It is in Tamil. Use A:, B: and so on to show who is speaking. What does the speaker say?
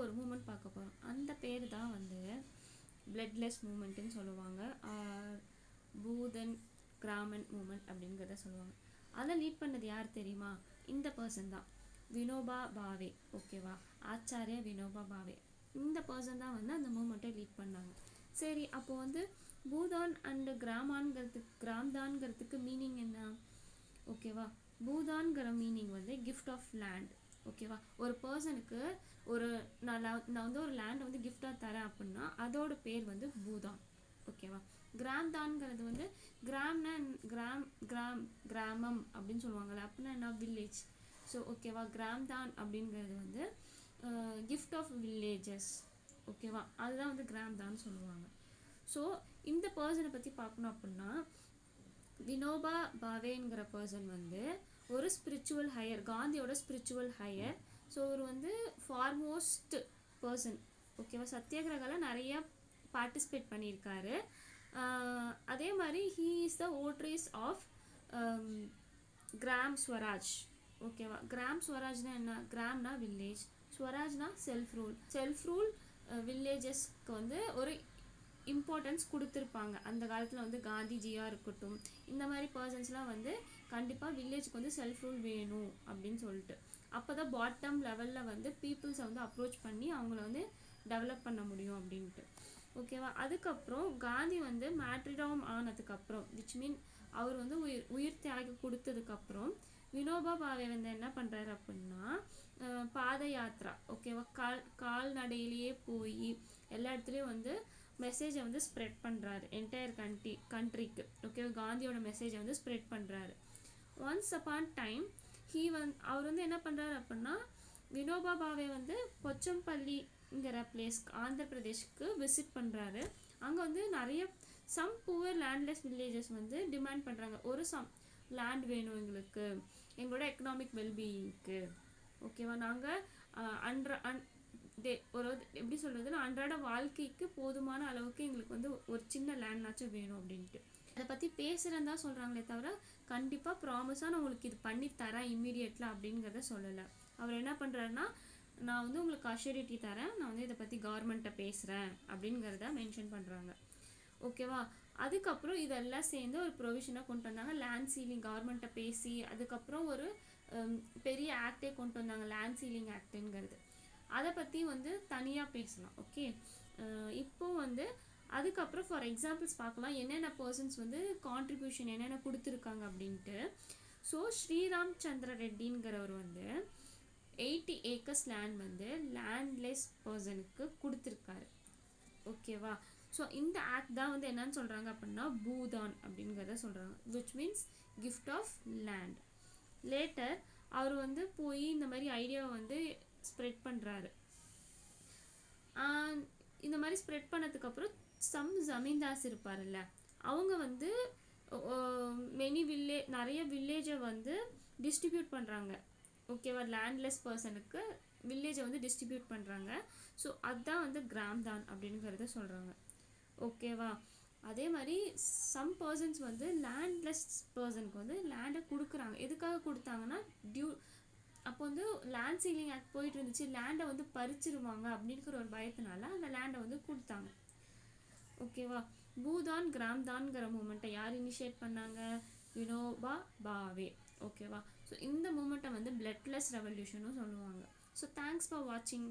A: ஒரு மூமெண்ட் பார்க்க போகிறோம். அந்த பேர் தான் வந்து பிளட்லெஸ் மூமெண்ட்டுன்னு சொல்லுவாங்க. பூதன் கிராமன் மூமெண்ட் அப்படிங்கிறத சொல்லுவாங்க. அதை லீட் பண்ணது யார் தெரியுமா? இந்த பர்சன் தான், வினோபா பாவே. ஓகேவா, ஆச்சாரியா வினோபா பாவே. இந்த பர்சன் தான் வந்து அந்த மூமெண்ட்டை லீட் பண்ணாங்க. சரி, அப்போ வந்து பூதான் அண்டு கிராம்தான்கிறதுக்கு மீனிங் என்ன? ஓகேவா, பூதான்கிற மீனிங் வந்து கிஃப்ட் ஆஃப் லேண்ட். ஓகேவா, ஒரு பர்சனுக்கு ஒரு நான் வந்து ஒரு லேண்டை வந்து கிஃப்டாக தரேன் அப்படின்னா அதோட பேர் வந்து பூதான். ஓகேவா, கிராம்தான்கிறது வந்து கிராம்னா கிராமம் அப்படின்னு சொல்லுவாங்கள்ல, அப்படின்னா என்ன, வில்லேஜ். ஸோ ஓகேவா, கிராம்தான் அப்படிங்கிறது வந்து கிஃப்ட் ஆஃப் வில்லேஜஸ். ஓகேவா, அதுதான் வந்து கிராம்தான் சொல்லுவாங்க. ஸோ இந்த பர்சனை பற்றி பார்க்கணும் அப்படின்னா வினோபா பாவேங்கிற பர்சன் வந்து ஒரு ஸ்பிரிச்சுவல் ஹையர், காந்தியோட ஸ்பிரிச்சுவல் ஹையர். ஸோ அவர் வந்து ஃபார்மோஸ்ட் பர்சன். ஓகேவா, சத்தியாகிரகால நிறைய பார்ட்டிசிபேட் பண்ணியிருக்காரு. அதே மாதிரி he is the votaress of Gram Swaraj. ஓகேவா, கிராம் ஸ்வராஜ்னா என்ன? கிராம்னா வில்லேஜ், ஸ்வராஜ்னா செல்ஃப் ரூல் வில்லேஜஸ்க்கு வந்து ஒரு இம்பார்ட்டன்ஸ் கொடுத்துருப்பாங்க அந்த காலத்தில். வந்து காந்திஜியாக இருக்கட்டும், இந்த மாதிரி பர்சன்ஸ்லாம் வந்து கண்டிப்பாக வில்லேஜுக்கு வந்து செல்ஃப் ரூல் வேணும் அப்படின்னு சொல்லிட்டு, அப்போ தான் பாட்டம் லெவலில் வந்து பீப்புள்ஸை வந்து அப்ரோச் பண்ணி அவங்கள வந்து டெவலப் பண்ண முடியும் அப்படின்ட்டு. ஓகேவா, அதுக்கப்புறம் காந்தி வந்து மேட்ரிடாம் ஆனதுக்கப்புறம், விச் மீன் அவர் வந்து உயிர் தியாகி கொடுத்ததுக்கப்புறம் வினோபா பாவே வந்து என்ன பண்ணுறாரு அப்படின்னா பாத யாத்ரா. ஓகேவா, கால்நடையிலேயே போய் எல்லா இடத்துலையும் வந்து மெசேஜை வந்து ஸ்ப்ரெட் பண்ணுறாரு என்டையர் கண்ட்ரிக்கு. ஓகேவா, காந்தியோட மெசேஜை வந்து ஸ்ப்ரெட் பண்ணுறாரு. ஒன்ஸ் அப்பான் டைம் அவர் வந்து என்ன பண்ணுறாரு அப்படின்னா வினோபா பாவே வந்து பொச்சம்பள்ளிங்கிற பிளேஸ்க்கு, ஆந்திர பிரதேஷ்க்கு விசிட் பண்ணுறாரு. அங்கே வந்து நிறைய சம் புவர் லேண்ட்லெஸ் வில்லேஜஸ் வந்து டிமாண்ட் பண்ணுறாங்க, ஒரு லேண்ட் வேணும் எங்களுக்கு, எங்களோட எக்கனாமிக் வெல்பீயிங்க்கு. ஓகேவா, நாங்கள் ஒரு எப்படி சொல்கிறதுன்னா அன்றாட வாழ்க்கைக்கு போதுமான அளவுக்கு எங்களுக்கு வந்து ஒரு சின்ன லேண்ட்னாச்சும் வேணும் அப்படின்ட்டு அதை பற்றி பேசுகிறேன்னு தான் சொல்கிறாங்களே தவிர கண்டிப்பாக ப்ராமிஸாக நான் உங்களுக்கு இது பண்ணி தரேன் இம்மீடியட்டில் அப்படிங்கிறத சொல்லலை. அவர் என்ன பண்ணுறாருன்னா நான் வந்து உங்களுக்கு அஷ்யூரிட்டி தரேன், நான் வந்து இதை பற்றி கவர்மெண்ட்டை பேசுகிறேன் அப்படிங்கிறத மென்ஷன் பண்ணுறாங்க. ஓகேவா, அதுக்கப்புறம் இதெல்லாம் சேர்ந்து ஒரு ப்ரொவிஷனாக கொண்டு வந்தாங்க, லேண்ட் சீலிங். கவர்மெண்ட்டை பேசி அதுக்கப்புறம் ஒரு பெரிய ஆக்டே கொண்டு வந்தாங்க, லேண்ட் சீலிங் ஆக்டுங்கிறது. அதை பற்றி வந்து தனியாக பேசலாம். ஓகே, இப்போ வந்து அதுக்கப்புறம் ஃபார் எக்ஸாம்பிள்ஸ் பார்க்கலாம் என்னென்ன பர்சன்ஸ் வந்து கான்ட்ரிபியூஷன் என்னென்ன கொடுத்துருக்காங்க அப்படின்ட்டு. ஸோ ஸ்ரீராம் சந்திர ரெட்டிங்கிறவர் வந்து 80 acres லேண்ட் வந்து லேண்ட்லெஸ் பர்சனுக்கு கொடுத்துருக்காரு. ஓகேவா, ஸோ இந்த ஆக்ட் தான் வந்து என்னன்னு சொல்கிறாங்க அப்படின்னா பூதான் அப்படிங்கிறத சொல்கிறாங்க, which means gift of land. Later அவர் வந்து போய் இந்த மாதிரி ஐடியாவை வந்து ஸ்ப்ரெட் பண்ணுறாரு. இந்த மாதிரி ஸ்ப்ரெட் பண்ணதுக்கப்புறம் ஜமீன்தாஸ் இருப்பார்ல, அவங்க வந்து நிறைய வில்லேஜை வந்து டிஸ்ட்ரிபியூட் பண்ணுறாங்க. ஓகேவா, லேண்ட்லெஸ் பர்சனுக்கு வில்லேஜை வந்து டிஸ்ட்ரிபியூட் பண்ணுறாங்க. ஸோ அதுதான் வந்து கிராம்தான் அப்படிங்கிறத சொல்கிறாங்க. ஓகேவா, அதே மாதிரி சம் பர்சன்ஸ் வந்து லேண்ட்லெஸ் பர்சனுக்கு வந்து லேண்டை கொடுக்குறாங்க. எதுக்காக கொடுத்தாங்கன்னா அப்போ வந்து லேண்ட் சீலிங் ஆக்ட் போயிட்டு இருந்துச்சு, லேண்டை வந்து பறிச்சிருவாங்க அப்படிங்கிற ஒரு பயத்தினால அந்த லேண்டை வந்து கொடுத்தாங்க. ஓகேவா, பூதான் கிராம்தான்கிற மூமெண்ட்டை யார் இனிஷியேட் பண்ணாங்க? வினோபா பாவே. ஓகேவா, ஸோ இந்த மூமெண்ட்டை வந்து பிளட்லெஸ் ரெவல்யூஷனும் சொல்லுவாங்க. ஸோ தேங்க்ஸ் ஃபார் வாட்சிங்.